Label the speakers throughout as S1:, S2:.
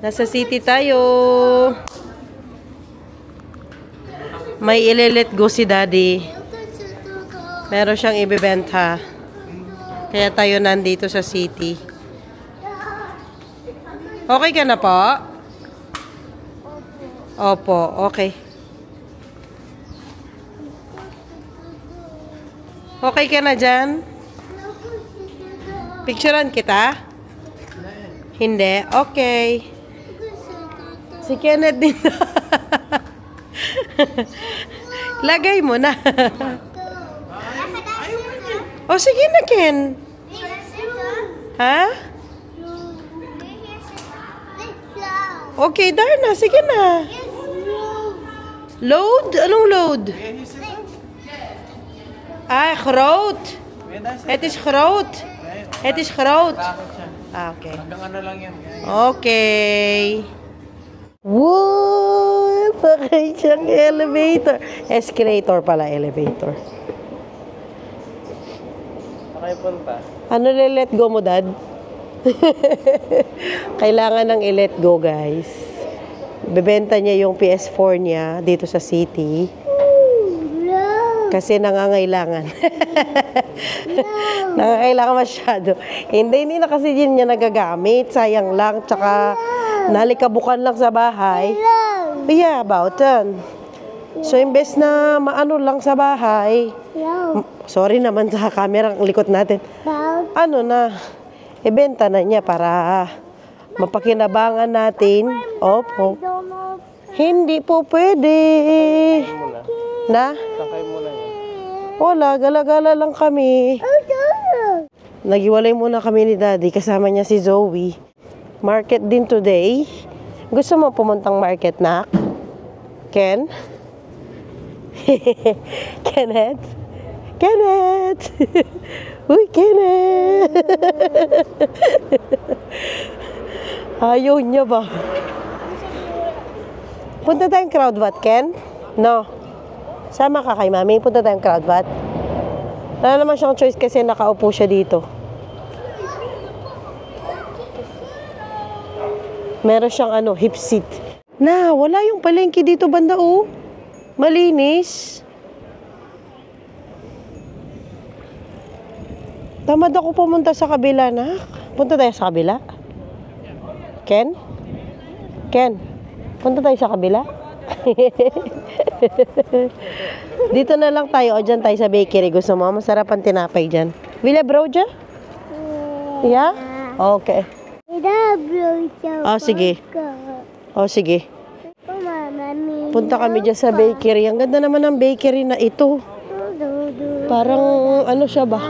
S1: Nasa city tayo. May ile-let go si Daddy. Meron siyang ibebenta. Kaya tayo nandito sa city. Okay ka na po? Opo, okay. Okay ka na dyan? Picturean kita? Hindi? Okay. Si Kenneth din. Lagay mo na. O sige na, Ken. Ha? Okay, Darna. Sige na. Load? Anong load? Ah, groot. Het is groot. Het is groot. Ah, okay.
S2: Hanggang ano lang yan.
S1: Okay. Wow! Sakay siyang elevator. Escalator pala, elevator.
S2: Saan punta?
S1: Ano let go mo, Dad? Kailangan ng i-let go, guys. Bebenta niya yung PS4 niya dito sa city. Kasi nangangailangan. Nangangailangan masyado. Hindi na kasi din niya nagagamit. Sayang lang. Tsaka nalikabukan lang sa bahay. Yeah, about that. So, imbes na maano lang sa bahay. Sorry naman sa camera ang likot natin. Ano na, ibenta na niya para mapakinabangan natin. Opo. Hindi po pwede. Na?
S2: Sakay muna yan.
S1: Wala, gala-gala lang kami. Nagiwalay muna kami ni Daddy. Kasama niya si Zoe. Market din today. Gusto mo pumuntang market, nak? Ken? Kenneth? Kenneth! Uy, Kenneth! Ayaw niya ba? Punta tayong crowdvat, Ken? No. Sama ka kay Mami. Punta tayong crowdvat. Wala naman siyang choice kasi nakaupo siya dito. Meron siyang hip seat. Na, wala yung palengke dito banda, oh. Malinis. Tamad ako pumunta sa kabila, nak. Punta tayo sa kabila. Ken? Ken? Punta tayo sa kabila? Dito na lang tayo. O, dyan tayo sa bakery. Gusto mo? Masarap ang tinapay dyan. Villa Broja? Yeah? Okay. Oh, sige. Oh, sige. Punta kami dyan sa bakery. Ang ganda naman ng bakery na ito. Parang, ano siya ba?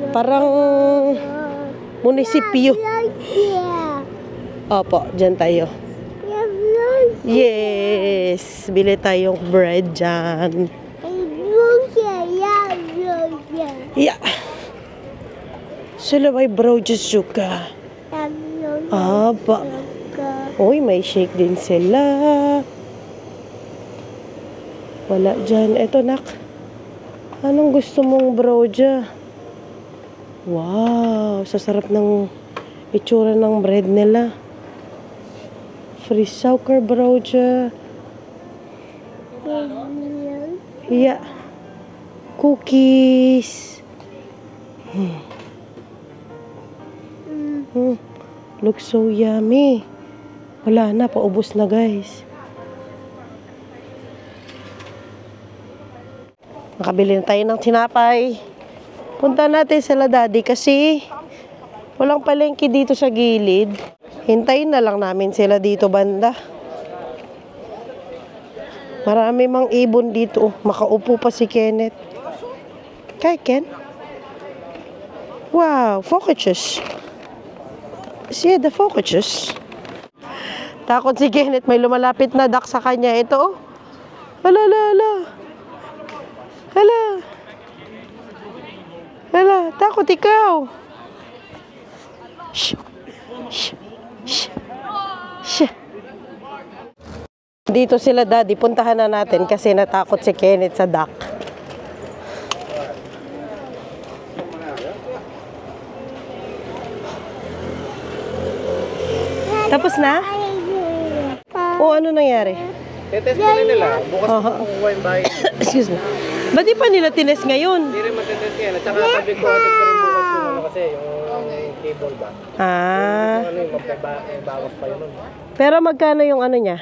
S1: Parang munisipyo. Opo, dyan tayo. Yes! Bili tayong bread dyan. Yeah! Sila may brojas suka. Aba. Uy, may shake din sila. Wala dyan. Eto, nak. Anong gusto mong broja? Wow! Sasarap ng itsura ng bread nila. Free sugar broja. Yeah. Cookies. Looks so yummy. Wala na, paubos na, guys. Makabili na tayo ng tinapay. Punta natin sila Daddy kasi walang palengke dito sa gilid. Hintayin na lang namin sila dito banda. Marami mang ibon dito. Makaupo pa si Kenneth. Kay Ken? Wow, focuses. See the focuses. Takot si Kenneth. May lumalapit na duck sa kanya. Ito, oh. Hala, hala, hala. Hala. Hala, takot ikaw. Shh. Shh. Shh. Shh. Dito sila Daddy. Puntahan na natin kasi natakot si Kenneth sa duck. Tapos na? O ano nangyari?
S2: Tetest pa rin nila. Bukas
S1: Aha.
S2: ko kukuha yung bahay.
S1: Excuse me. Ba't di pa nila tines ngayon?
S2: Hindi rin matitest yan. At saka sabi ko, atin pa rin bukas yung ano kasi, yung cable ba?
S1: Ah.
S2: Ano yung magbawas pa yun nun.
S1: Pero magkano yung ano niya?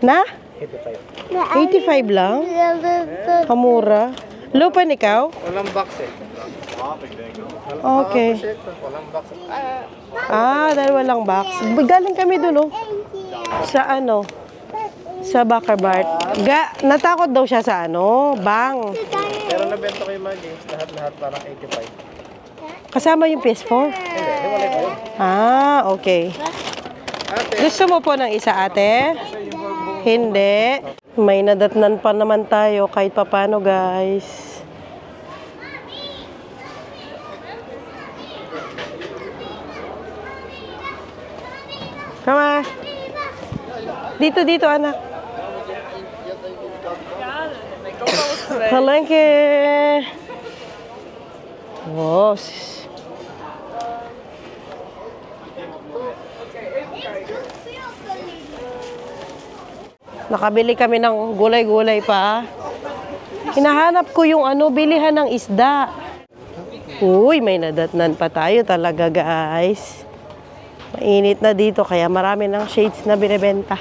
S2: 85.
S1: Na?
S2: 85.
S1: 85 lang? Kamura. Lupan ikaw?
S2: Walang box eh.
S1: Okay.
S2: Walang box.
S1: Dahil walang box. Galing kami dun, oh. Sa ano? Sa Bakarbart. Natakot daw siya sa ano? Bang.
S2: Pero nabenta ko yung mga games, lahat-lahat parang 85.
S1: Kasama yung PS4?
S2: Hindi, hiwalay ko yun.
S1: Okay.
S2: Ate,
S1: Gusto mo po ng isa, ate? Hindi. May nadatnan pa naman tayo kahit papano, guys. Come on. Dito, anak. Palengke. Oh, nakabili kami ng gulay-gulay pa. Hinahanap ko yung ano, bilihan ng isda. Uy, may nadatnan pa tayo talaga, guys. Mainit na dito, kaya marami ng shades na binibenta.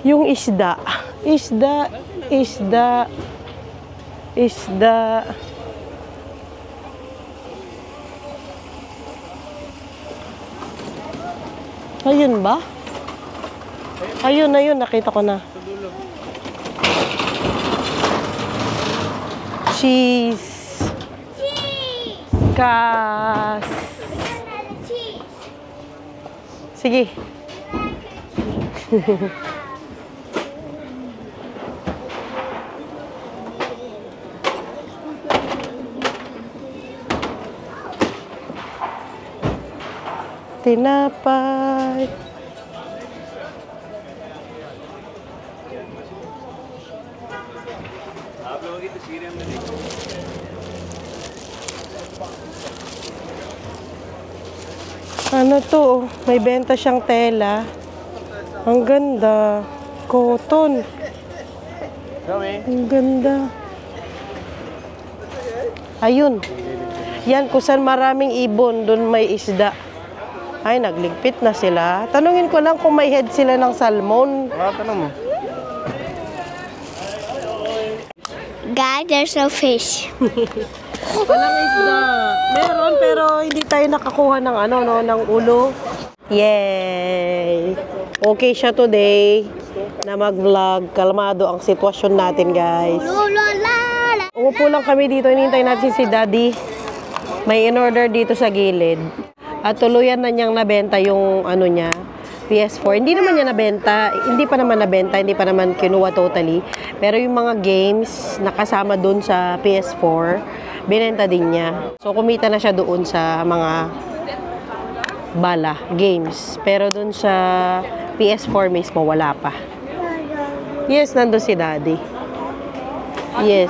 S1: Yung isda. Ayun ba? Ayun, nakita ko na. Cheese. Kas. Sige. Tinapay. Ano to? May benta siyang tela. Ang ganda. Cotton. Ang ganda. Ayun. Yan, kung saan maraming ibon, doon may isda. Ay, nagligpit na sila. Tanungin ko lang kung may head sila ng salmon.
S2: tanong mo.
S3: Guys, there's no fish.
S1: Walang isda. Meron, pero hindi tayo nakakuha ng ano, no, ng ulo. Yay! Okay siya today na mag-vlog. Kalmado ang sitwasyon natin, guys. Umupo lang kami dito. Hinihintay natin si Daddy. May in-order dito sa gilid. At tuluyan na niyang nabenta yung ano niya, PS4. Hindi naman niya nabenta. Hindi pa naman nabenta. Hindi pa naman kinuha totally. Pero yung mga games na kasama dun sa PS4, binenta din niya. So, kumita na siya doon sa mga bala, games. Pero dun sa PS4 mismo, wala pa. Yes, nandun si Daddy. Yes.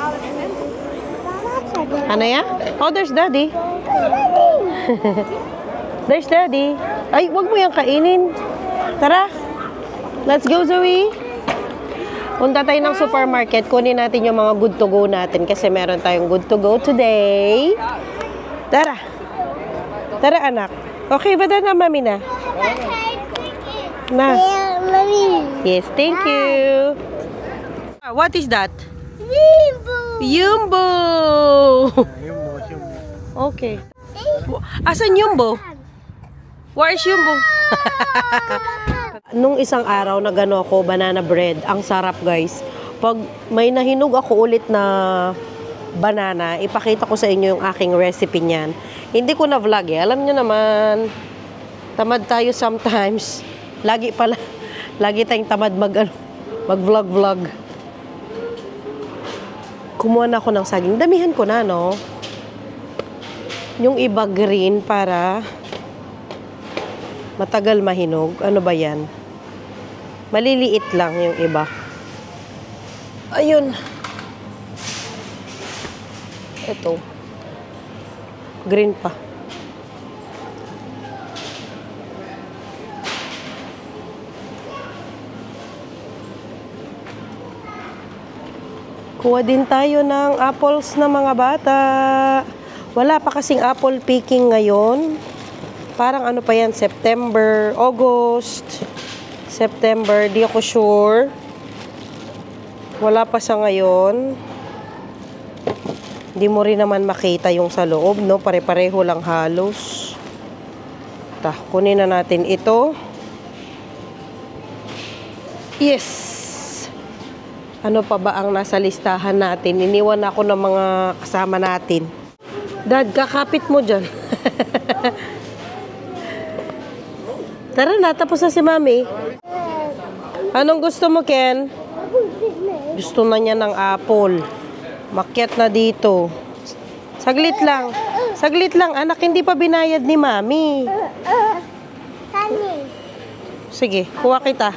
S1: Ano yan? Oh, there's Daddy. There's Daddy. Ay, wag mo yung kainin. Tara. Let's go, Zoe. Punta tayo ng supermarket. Kunin natin yung mga good to go natin kasi meron tayong good to go today. Tara. Tara, anak. Okay, ba na, mami na? Na. Yes, thank you. What is that? Yumbo. Okay. Asan Yumbo? Where is Yumbo? Nung isang araw na gano ako, banana bread. Ang sarap, guys. Pag may nahinog ako ulit na banana, ipakita ko sa inyo yung aking recipe niyan. Hindi ko na vlog eh. Alam nyo naman, tamad tayo sometimes. Lagi tayong tamad mag-vlog. Kumuha na ako ng saging. Damihan ko na, no? Yung iba green para matagal mahinog. Ano ba yan? Maliliit lang yung iba. Ayun. Ito. Green pa. Kuha din tayo ng apples na mga bata. Wala pa kasing apple picking ngayon. Parang ano pa yan, September, August, September, di ako sure. Wala pa sa ngayon. Hindi mo rin naman makita yung sa loob, no? Pare-pareho lang halos. Kunin na natin ito. Yes! Ano pa ba ang nasa listahan natin? Iniwan ako ng mga kasama natin. Dad, kakapit mo dyan. Tara na, tapos na si Mami. Anong gusto mo, Ken? Gusto na niya ng apple. Makyat na dito. Saglit lang. Saglit lang, anak. Hindi pa binayad ni Mami. Sige, kuha kita.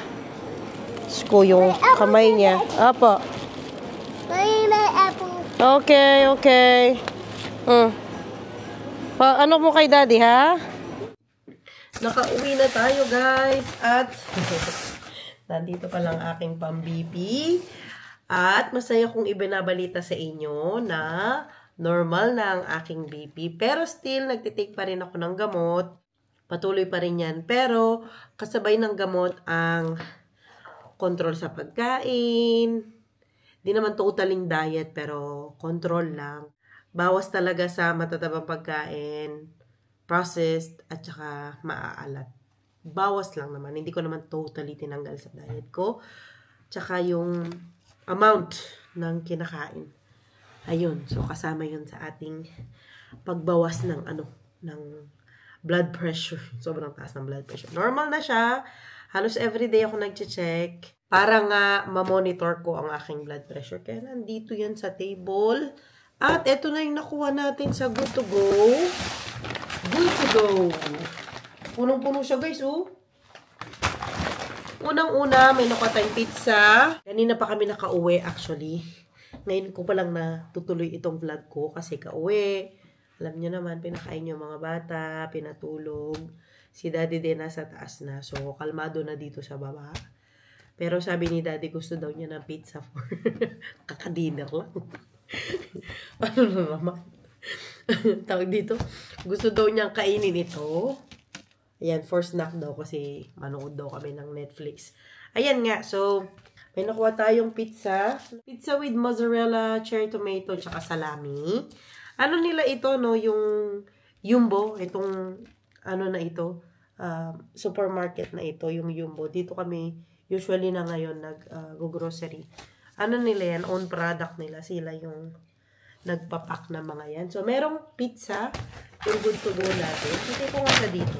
S1: Ko yung kamay niya. Apo. Okay, okay. Ano mo kay Daddy, ha? Nakauwi na tayo, guys. At nandito pa lang aking pambibi. At masaya kong ibinabalita sa inyo na normal na ang aking BP. Pero still, nagtitake pa rin ako ng gamot. Patuloy pa rin yan. Pero kasabay ng gamot ang control sa pagkain. Di naman totaling diet, pero control lang. Bawas talaga sa matatabang pagkain, processed, at saka maaalat. Bawas lang naman. Hindi ko naman totally tinanggal sa diet ko. Tsaka yung amount ng kinakain. Ayun. So, kasama yun sa ating pagbawas ng ng blood pressure. Sobrang taas ng blood pressure. Normal na siya. Halos everyday ako nag-check para nga ma-monitor ko ang aking blood pressure. Kaya nandito yan sa table. At eto na yung nakuha natin sa Good to Go. Good to Go. Punong-puno siya, guys, oh. Unang-una, may nakuha tayong pizza. Kanina pa kami nakauwi, actually. Ngayon ko palang natutuloy itong vlog ko kasi kauwi. Alam niyo naman, pinakain yung mga bata, pinatulog. Si Daddy din nasa taas na. So, kalmado na dito sa baba. Pero sabi ni Daddy, gusto daw niya ng pizza for kakadinner lang. Ano na naman? Tawag dito. Gusto daw niyang kainin ito. Ayan, for snack daw kasi manood daw kami ng Netflix. Ayan nga. So, may nakuha tayong pizza. Pizza with mozzarella, cherry tomato, tsaka salami. Ano nila ito, no? Yung Jumbo. Itong na ito, supermarket na ito, yung Jumbo. Dito kami, usually na ngayon, nag-grocery. Ano nila yan? Own product nila. Sila yung nagpapak na mga yan. So, merong pizza, yung Good to Go natin. Kasi ko nga sa dito.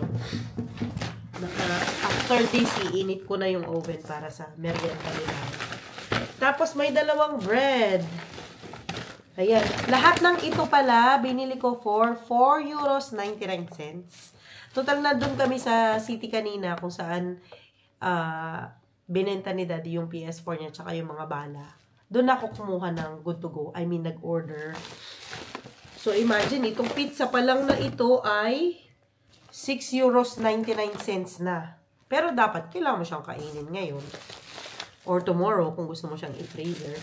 S1: After this, iinit ko na yung oven para sa merienda nila. Tapos, may dalawang bread. Ayan. Lahat ng ito pala, binili ko for 4.99 €. Total na dun kami sa city kanina kung saan binenta ni Daddy yung PS4 niya tsaka yung mga bala. Doon ako kumuha ng Good to Go. I mean, nag-order. So, imagine, itong pizza pa lang na ito ay 6.99 € na. Pero dapat, kailangan mo siyang kainin ngayon. Or tomorrow, kung gusto mo siyang i-freezer.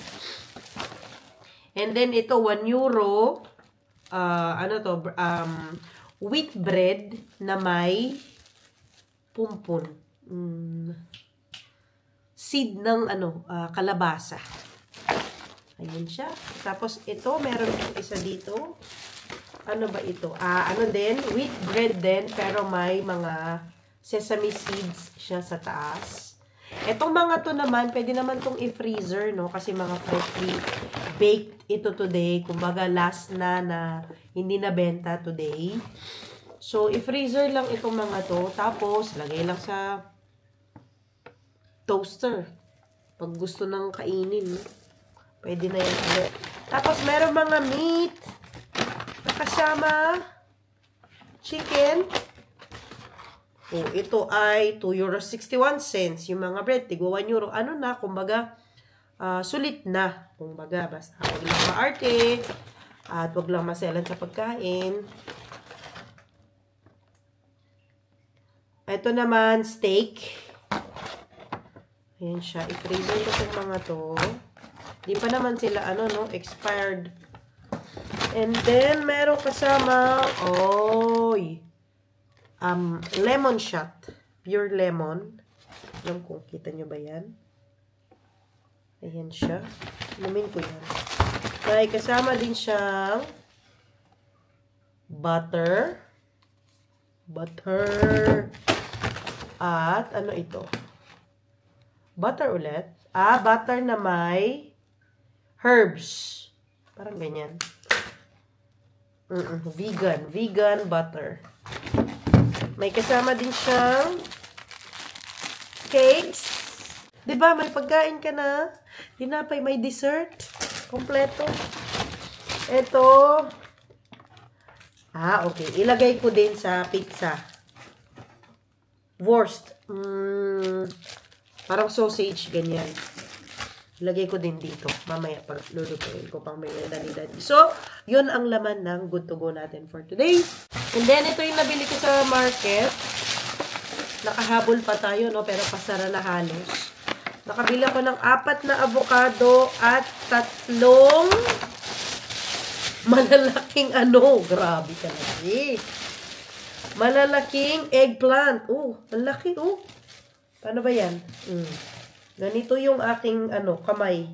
S1: And then, ito, €1. Wheat bread na may pumpun. Seed ng kalabasa. Ayan siya. Tapos ito, meron isa dito. Ano ba ito? Din, wheat bread din, pero may mga sesame seeds siya sa taas. Etong mga to naman, pwede naman tong i-freezer, no? Kasi mga freshly baked ito today. Kumbaga, last na hindi na benta today. So, i-freezer lang itong mga to. Tapos, lagay lang sa toaster. Pag gusto nang kainin, no? Pwede na yan. Tapos, meron mga meat. Kasama chicken. Oh, ito ay €2.61. Yung mga bread, tigwa €1. Ano na, kumbaga, sulit na. Kumbaga, basta huwag lang maarte. At huwag lang maselan sa pagkain. Ito naman, steak. Ayan siya. I-freezer ko itong mga to. Di pa naman sila, expired. And then, meron kasama, lemon shot. Pure lemon. Alam kung kita nyo ba yan? Ayan siya. Inumin ko yan. May kasama din siyang butter. At, ano ito? Butter ulit. Butter na may herbs. Parang ganyan. Vegan butter. May kasama din siyang cakes. Diba, may pagkain ka na. Tinapay, may dessert. Kompleto. Ito. Okay. Ilagay ko din sa pizza. Wurst. Parang sausage, ganyan. Ilagay ko din dito. Mamaya, pag lulutuin ko pang may dali-dali. So, yun ang laman ng good to go natin for today. And then, ito yung nabili ko sa market. Nakahabol pa tayo, no? Pero pasara na halos. Nakabili ako ng 4 na avocado at 3 malalaking grabe ka na malalaking eggplant. Ang laki, Paano ba yan? Ganito yung aking, kamay.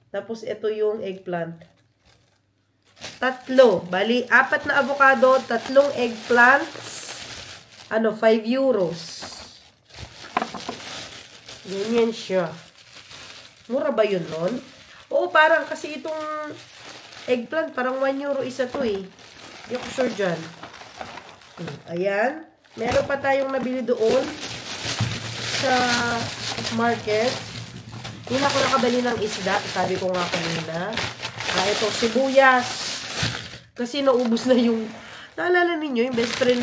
S1: Tapos, ito yung eggplant. 3. Bali, 4 na avocado, 3 eggplants. 5 euros. Ganyan siya. Mura ba yun nun? Oo, parang kasi itong eggplant, parang 1 euro isa to eh. Hindi ako sure dyan. Ayan. Meron pa tayong nabili doon sa market. Hindi na ako nakabali ng isda. Sabi ko nga kanina. Ito, sibuyas. Kasi naubos na yung, naalala ninyo, yung best friend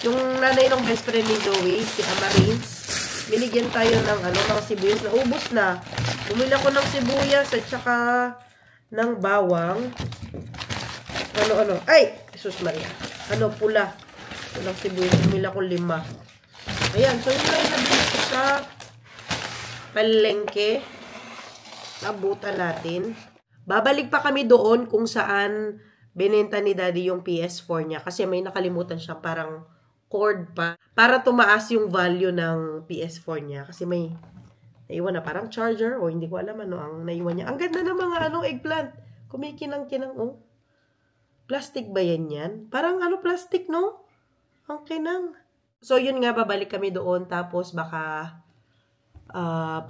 S1: yung nanay ng best friend ni Zoe, si Amarins. Binigyan tayo ng, ng sibuyas. Naubos na. Bumili ako ng sibuyas at saka ng bawang. Ay! Jesus Maria. Pula. Pulang sibuyas. Bumili ako 5. Ayan. So, yun lang nabili ko sa palengke. Nabutan natin. Babalik pa kami doon kung saan binenta ni Daddy yung PS4 niya. Kasi may nakalimutan siya parang cord pa. Para tumaas yung value ng PS4 niya. Kasi may naiwan na parang charger. O hindi ko alam ang naiwan niya. Ang ganda ng mga eggplant. Kumikinang-kinang. Plastic ba yan? Parang plastic, no? Ang kinang. So, yun nga, babalik kami doon. Tapos, baka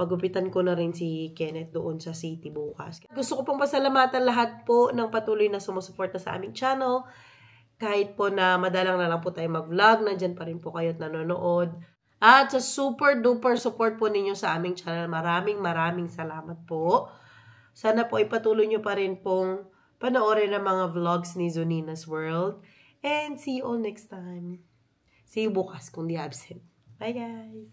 S1: pagupitan ko na rin si Kenneth doon sa city bukas. Gusto ko pong pasalamatan lahat po ng patuloy na sumusuporta sa aming channel. Kahit po na madalang na lang po tayo mag-vlog, nandyan pa rin po kayo at nanonood. At sa super duper support po ninyo sa aming channel, maraming salamat po. Sana po ipatuloy nyo pa rin pong panoorin ang mga vlogs ni Zonina's World. And see you all next time. See you bukas kung di absent. Bye guys!